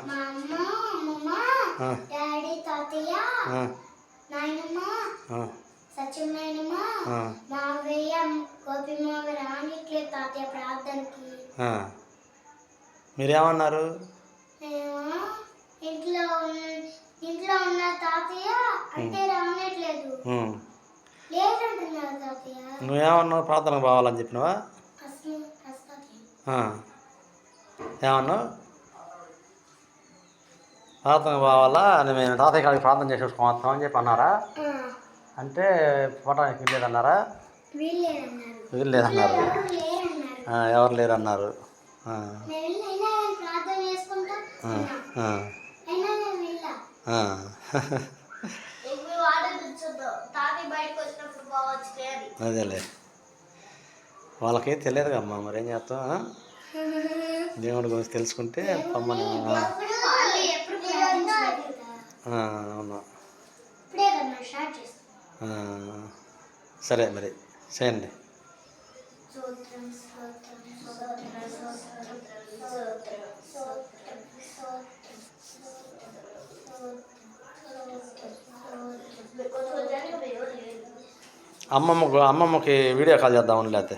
మా అమ్మ అమ్మమ్మ డాడీ తాతయ్య నాయనమ్మ సత్యనారాయణమ్మ మావయ్య గోపి మావయ్య రానిట్లే తాతయ్య ప్రార్థనకి. మీరేమన్నారు? ఇంట్లో ఉన్న తాతయ్య అంటే రానట్లేదు లేదంటున్నారు తాతయ్య. నువ్వేమన్నావు? ప్రార్థనకు పోవాలని చెప్పినావా? ఏమన్నావు? ప్రార్థనకు పోవాలా మేము తాతయ్య కాడికి ప్రార్థన చేసేసుకుంటాం అని చెప్పి అన్నారా? అంటే పోవడానికి వీల్లేదన్నారా? వీల్లేదన్నారు. ఎవరు లేరన్నారు. అదేలే వాళ్ళకి తెలియదు కమ్మా, మరి ఏం చేస్తాం? దేవుడి గురించి తెలుసుకుంటే పమ్మని. అవును, సరే మరి చేయండి. అమ్మమ్మకి వీడియో కాల్ చేద్దామని లేకపోతే